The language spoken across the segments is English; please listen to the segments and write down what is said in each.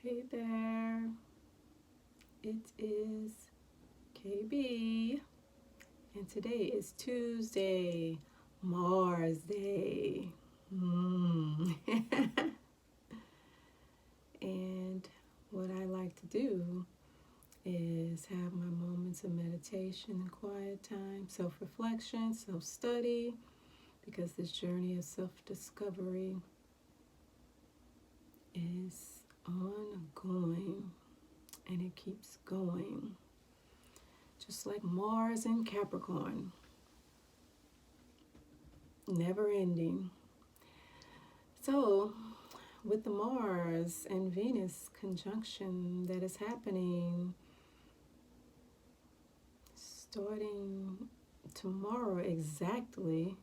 Hey there, it is KB, and today is Tuesday, Mars Day. And what I like to do is have my moments of meditation and quiet time, self reflection, self study, because this journey of self discovery is ongoing and it keeps going. Just like Mars and Capricorn, never ending. So, with the Mars and Venus conjunction that is happening starting tomorrow exactly,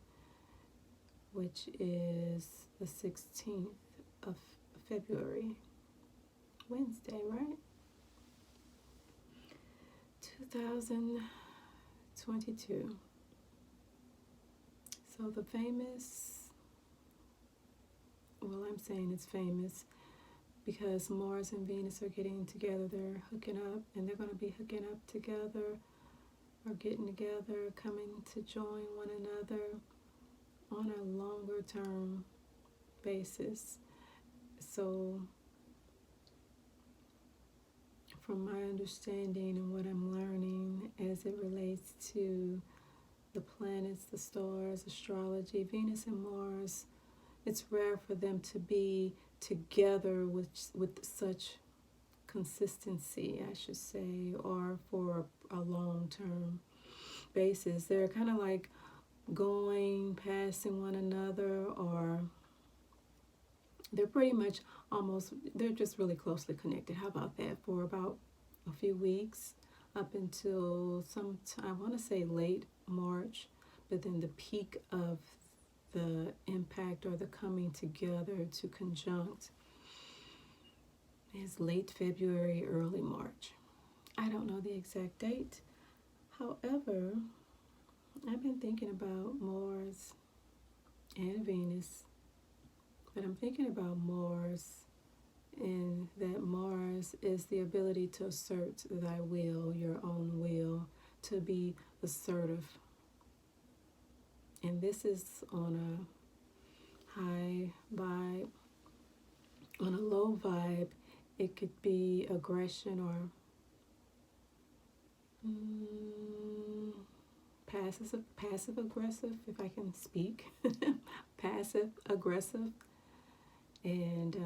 which is the 16th of February, Wednesday, right? 2022. So the famous, well, I'm saying it's famous because Mars and Venus are getting together. They're hooking up, and they're going to be hooking up together or getting together, coming to join one another on a longer term basis. So, from my understanding and what I'm learning as it relates to the planets, the stars, astrology, Venus and Mars, it's rare for them to be together with such consistency, I should say, or for a long term basis. They're kind of like going, passing one another, or they're pretty much almost, they're just really closely connected. How about that? For about a few weeks up until some, I want to say late March, but then the peak of the impact or the coming together to conjunct is late February, early March. I don't know the exact date. However, I've been thinking about Mars and Venus, but I'm thinking about Mars, and that Mars is the ability to assert thy will, your own will, to be assertive. And this is on a high vibe. On a low vibe, it could be aggression or passive aggressive, if I can speak. Passive aggressive. And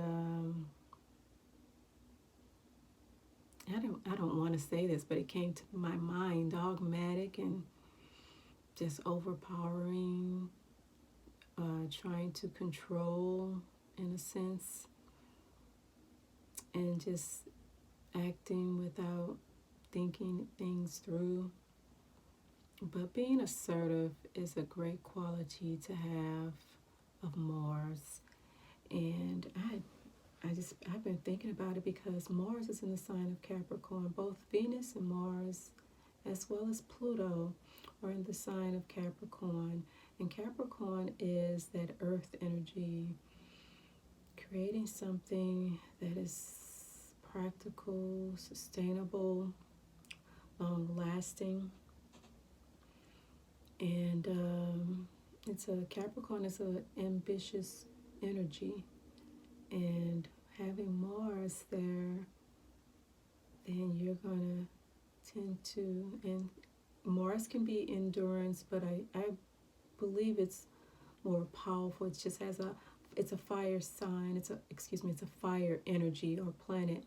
I don't want to say this, but it came to my mind, dogmatic and just overpowering, trying to control in a sense, and just acting without thinking things through. But being assertive is a great quality to have of Mars. And I've been thinking about it because Mars is in the sign of Capricorn. Both Venus and Mars, as well as Pluto, are in the sign of Capricorn. And Capricorn is that earth energy, creating something that is practical, sustainable, long lasting. And Capricorn is an ambitious energy. And having Mars there, then you're going to tend to, and Mars can be endurance, but I believe it's more powerful. It just has it's a fire sign. It's a fire energy or planet.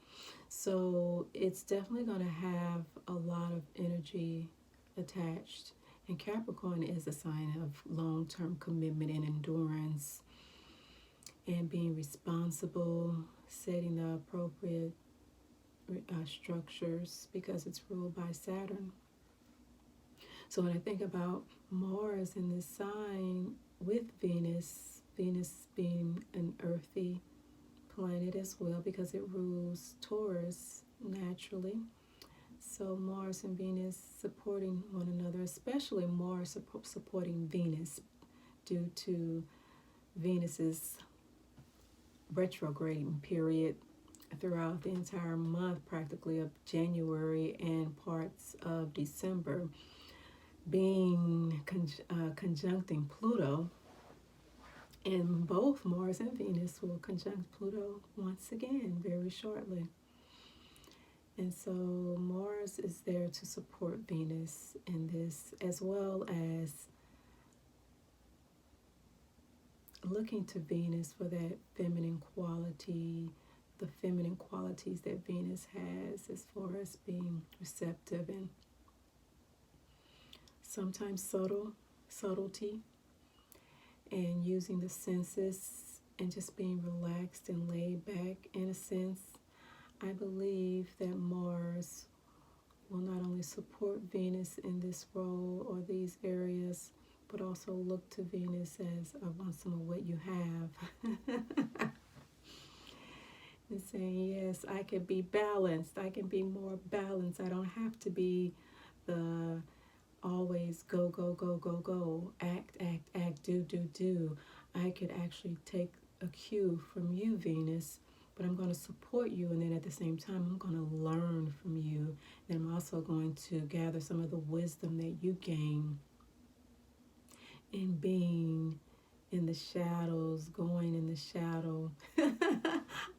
So it's definitely going to have a lot of energy attached. And Capricorn is a sign of long-term commitment and endurance and being responsible, setting the appropriate structures because it's ruled by Saturn. So when I think about Mars in this sign with Venus, Venus being an earthy planet as well because it rules Taurus naturally. So Mars and Venus supporting one another, especially Mars supporting Venus due to Venus's retrograding period throughout the entire month, practically, of January and parts of December, being conjuncting Pluto. And both Mars and Venus will conjunct Pluto once again very shortly. And so Mars is there to support Venus in this, as well as looking to Venus for that feminine quality, the feminine qualities that Venus has as far as being receptive and sometimes subtlety, and using the senses and just being relaxed and laid back in a sense. I believe that Mars will not only support Venus in this role or these areas, but also look to Venus as, I want some of what you have. And saying, yes, I can be balanced. I can be more balanced. I don't have to be the always go, go, go, go, go, act, act, act, do, do, do. I could actually take a cue from you, Venus, but I'm going to support you, and then at the same time, I'm going to learn from you. And I'm also going to gather some of the wisdom that you gain in being in the shadows, going in the shadow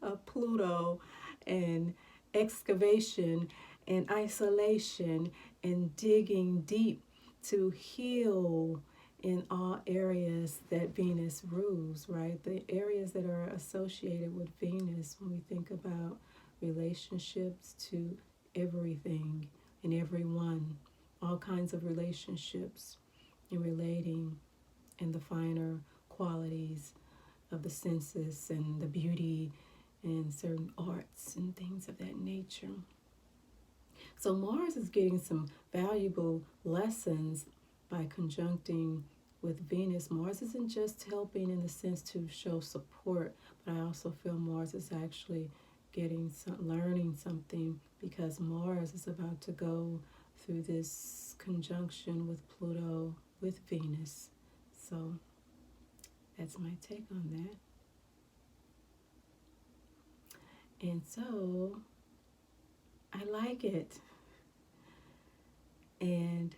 of Pluto, and excavation and isolation and digging deep to heal in all areas that Venus rules, right? The areas that are associated with Venus when we think about relationships to everything and everyone, all kinds of relationships and relating, and the finer qualities of the senses and the beauty and certain arts and things of that nature. So Mars is getting some valuable lessons by conjuncting with Venus. Mars isn't just helping in the sense to show support, but I also feel Mars is actually learning something, because Mars is about to go through this conjunction with Pluto with Venus. So that's my take on that. And so I like it. And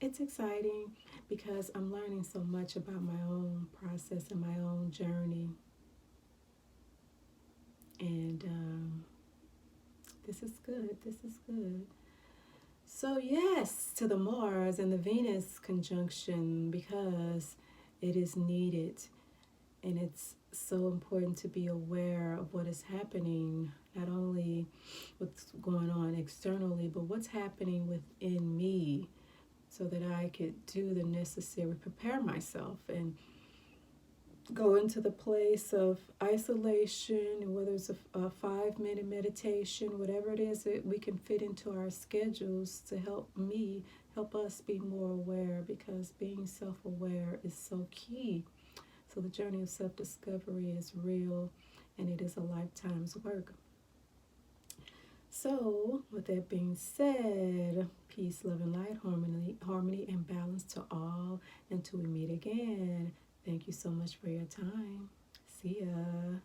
it's exciting because I'm learning so much about my own process and my own journey. And this is good. This is good. So yes, to the Mars and the Venus conjunction, because it is needed, and it's so important to be aware of what is happening, not only what's going on externally, but what's happening within me, so that I could do the necessary, prepare myself, and go into the place of isolation, whether it's a 5-minute meditation, whatever it is that we can fit into our schedules to help us be more aware, because being self-aware is so key. So the journey of self-discovery is real, and it is a lifetime's work. So with that being said, peace, love, and light, harmony and balance to all. Until we meet again, thank you so much for your time. See ya.